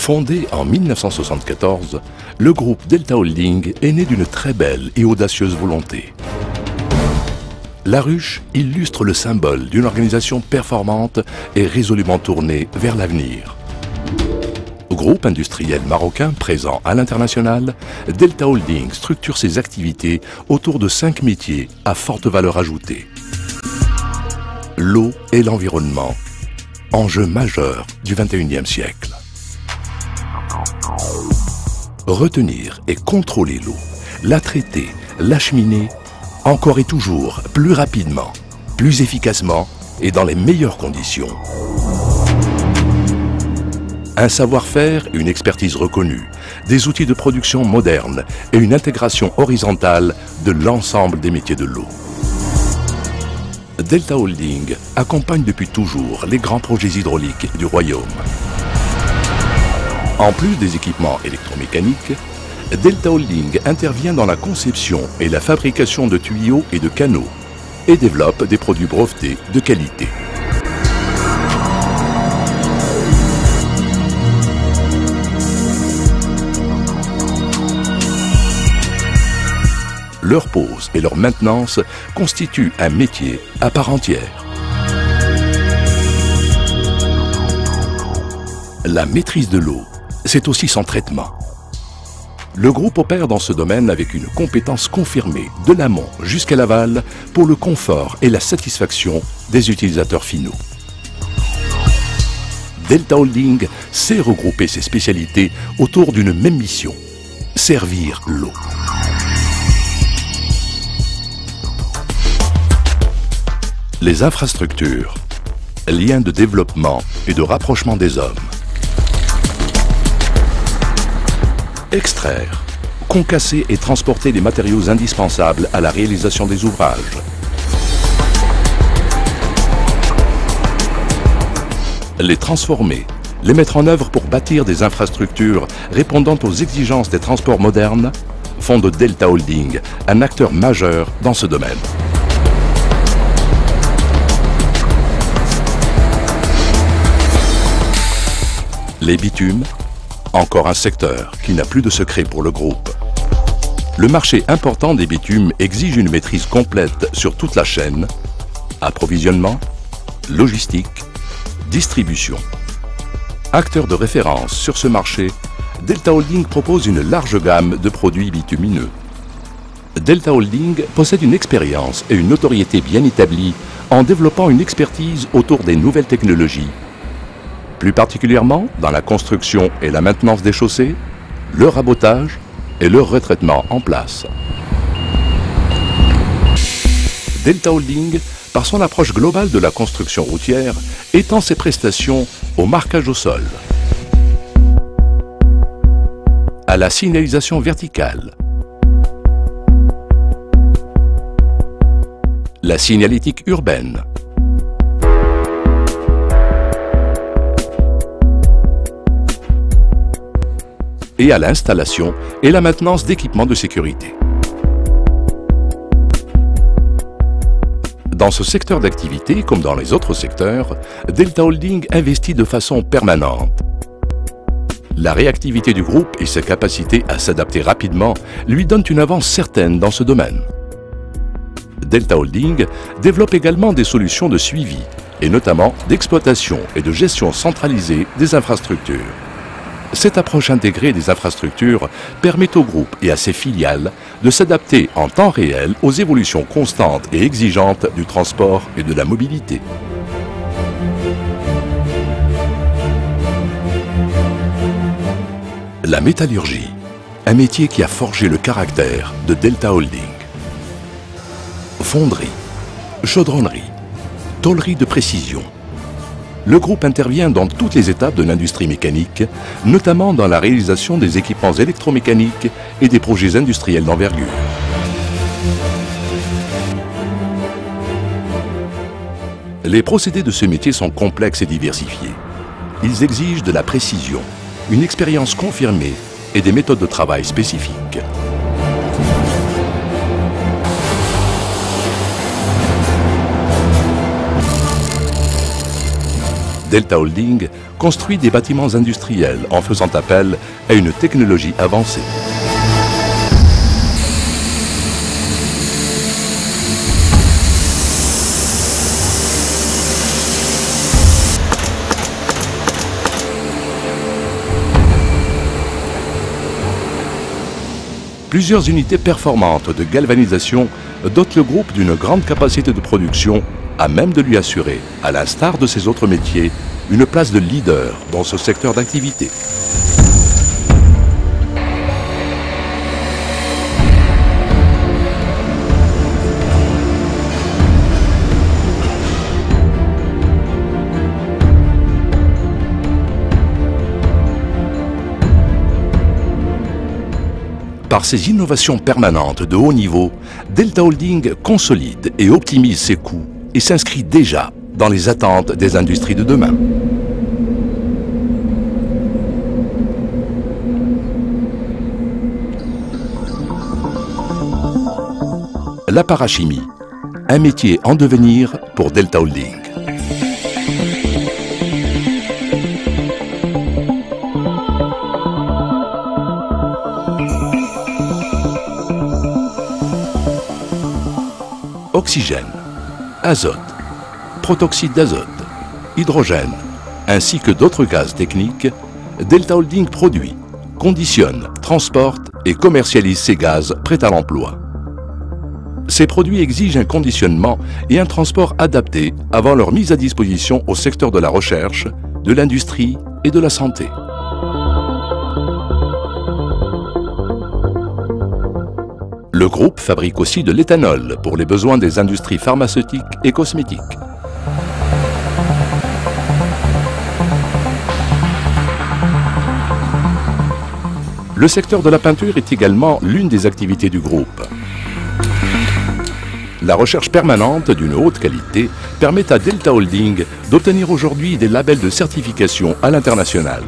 Fondé en 1974, le groupe Delta Holding est né d'une très belle et audacieuse volonté. La ruche illustre le symbole d'une organisation performante et résolument tournée vers l'avenir. Groupe industriel marocain présent à l'international, Delta Holding structure ses activités autour de 5 métiers à forte valeur ajoutée. L'eau et l'environnement, enjeu majeur du XXIe siècle. Retenir et contrôler l'eau, la traiter, l'acheminer, encore et toujours, plus rapidement, plus efficacement et dans les meilleures conditions. Un savoir-faire, une expertise reconnue, des outils de production modernes et une intégration horizontale de l'ensemble des métiers de l'eau. Delta Holding accompagne depuis toujours les grands projets hydrauliques du royaume. En plus des équipements électromécaniques, Delta Holding intervient dans la conception et la fabrication de tuyaux et de canaux et développe des produits brevetés de qualité. Leur pose et leur maintenance constituent un métier à part entière. La maîtrise de l'eau, c'est aussi son traitement. Le groupe opère dans ce domaine avec une compétence confirmée de l'amont jusqu'à l'aval pour le confort et la satisfaction des utilisateurs finaux. Delta Holding sait regrouper ses spécialités autour d'une même mission, servir l'eau. Les infrastructures, liens de développement et de rapprochement des hommes. Extraire, concasser et transporter les matériaux indispensables à la réalisation des ouvrages. Les transformer, les mettre en œuvre pour bâtir des infrastructures répondant aux exigences des transports modernes, font de Delta Holding un acteur majeur dans ce domaine. Les bitumes, encore un secteur qui n'a plus de secret pour le groupe. Le marché important des bitumes exige une maîtrise complète sur toute la chaîne, approvisionnement, logistique, distribution. Acteur de référence sur ce marché, Delta Holding propose une large gamme de produits bitumineux. Delta Holding possède une expérience et une notoriété bien établie en développant une expertise autour des nouvelles technologies, plus particulièrement dans la construction et la maintenance des chaussées, leur rabotage et leur retraitement en place. Delta Holding, par son approche globale de la construction routière, étend ses prestations au marquage au sol, à la signalisation verticale, la signalétique urbaine, et à l'installation et la maintenance d'équipements de sécurité. Dans ce secteur d'activité, comme dans les autres secteurs, Delta Holding investit de façon permanente. La réactivité du groupe et sa capacité à s'adapter rapidement lui donnent une avance certaine dans ce domaine. Delta Holding développe également des solutions de suivi, et notamment d'exploitation et de gestion centralisée des infrastructures. Cette approche intégrée des infrastructures permet au groupe et à ses filiales de s'adapter en temps réel aux évolutions constantes et exigeantes du transport et de la mobilité. La métallurgie, un métier qui a forgé le caractère de Delta Holding. Fonderie, chaudronnerie, tôlerie de précision. Le groupe intervient dans toutes les étapes de l'industrie mécanique, notamment dans la réalisation des équipements électromécaniques et des projets industriels d'envergure. Les procédés de ce métier sont complexes et diversifiés. Ils exigent de la précision, une expérience confirmée et des méthodes de travail spécifiques. Delta Holding construit des bâtiments industriels en faisant appel à une technologie avancée. Plusieurs unités performantes de galvanisation dotent le groupe d'une grande capacité de production à même de lui assurer, à l'instar de ses autres métiers, une place de leader dans ce secteur d'activité. Par ses innovations permanentes de haut niveau, Delta Holding consolide et optimise ses coûts et s'inscrit déjà dans les attentes des industries de demain. La parachimie, un métier en devenir pour Delta Holding. Oxygène, azote, protoxyde d'azote, hydrogène, ainsi que d'autres gaz techniques, Delta Holding produit, conditionne, transporte et commercialise ces gaz prêts à l'emploi. Ces produits exigent un conditionnement et un transport adaptés avant leur mise à disposition au secteur de la recherche, de l'industrie et de la santé. Le groupe fabrique aussi de l'éthanol pour les besoins des industries pharmaceutiques et cosmétiques. Le secteur de la peinture est également l'une des activités du groupe. La recherche permanente d'une haute qualité permet à Delta Holding d'obtenir aujourd'hui des labels de certification à l'international.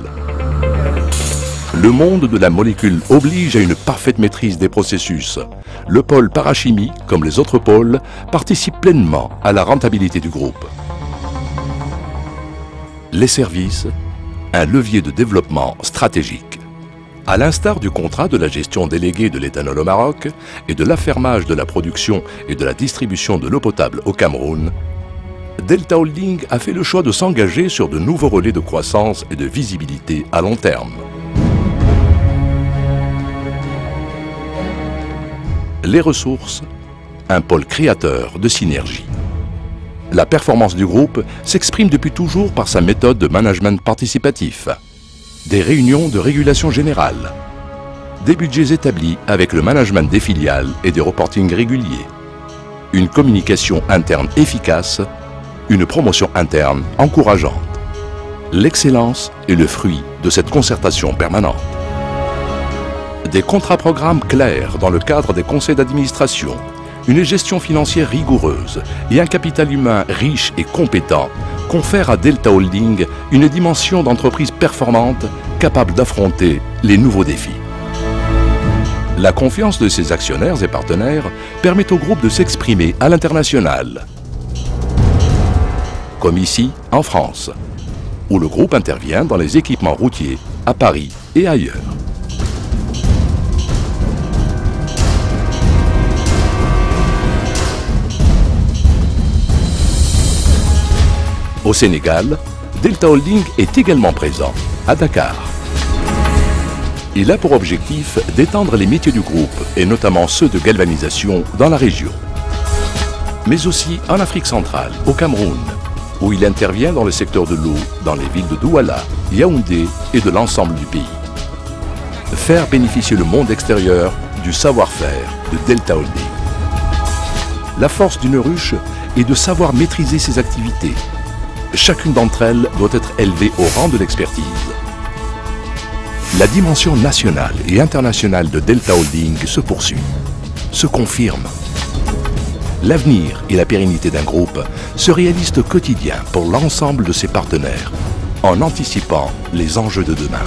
Le monde de la molécule oblige à une parfaite maîtrise des processus. Le pôle parachimie, comme les autres pôles, participe pleinement à la rentabilité du groupe. Les services, un levier de développement stratégique. À l'instar du contrat de la gestion déléguée de l'éthanol au Maroc et de l'affermage de la production et de la distribution de l'eau potable au Cameroun, Delta Holding a fait le choix de s'engager sur de nouveaux relais de croissance et de visibilité à long terme. Les ressources, un pôle créateur de synergie. La performance du groupe s'exprime depuis toujours par sa méthode de management participatif. Des réunions de régulation générale, des budgets établis avec le management des filiales et des reportings réguliers, une communication interne efficace, une promotion interne encourageante. L'excellence est le fruit de cette concertation permanente. Des contrats-programmes clairs dans le cadre des conseils d'administration, une gestion financière rigoureuse et un capital humain riche et compétent confèrent à Delta Holding une dimension d'entreprise performante capable d'affronter les nouveaux défis. La confiance de ses actionnaires et partenaires permet au groupe de s'exprimer à l'international, comme ici en France, où le groupe intervient dans les équipements routiers à Paris et ailleurs. Au Sénégal, Delta Holding est également présent, à Dakar. Il a pour objectif d'étendre les métiers du groupe, et notamment ceux de galvanisation, dans la région. Mais aussi en Afrique centrale, au Cameroun, où il intervient dans le secteur de l'eau, dans les villes de Douala, Yaoundé et de l'ensemble du pays. Faire bénéficier le monde extérieur du savoir-faire de Delta Holding. La force d'une ruche est de savoir maîtriser ses activités. Chacune d'entre elles doit être élevée au rang de l'expertise. La dimension nationale et internationale de Delta Holding se poursuit, se confirme. L'avenir et la pérennité d'un groupe se réalisent au quotidien pour l'ensemble de ses partenaires, en anticipant les enjeux de demain.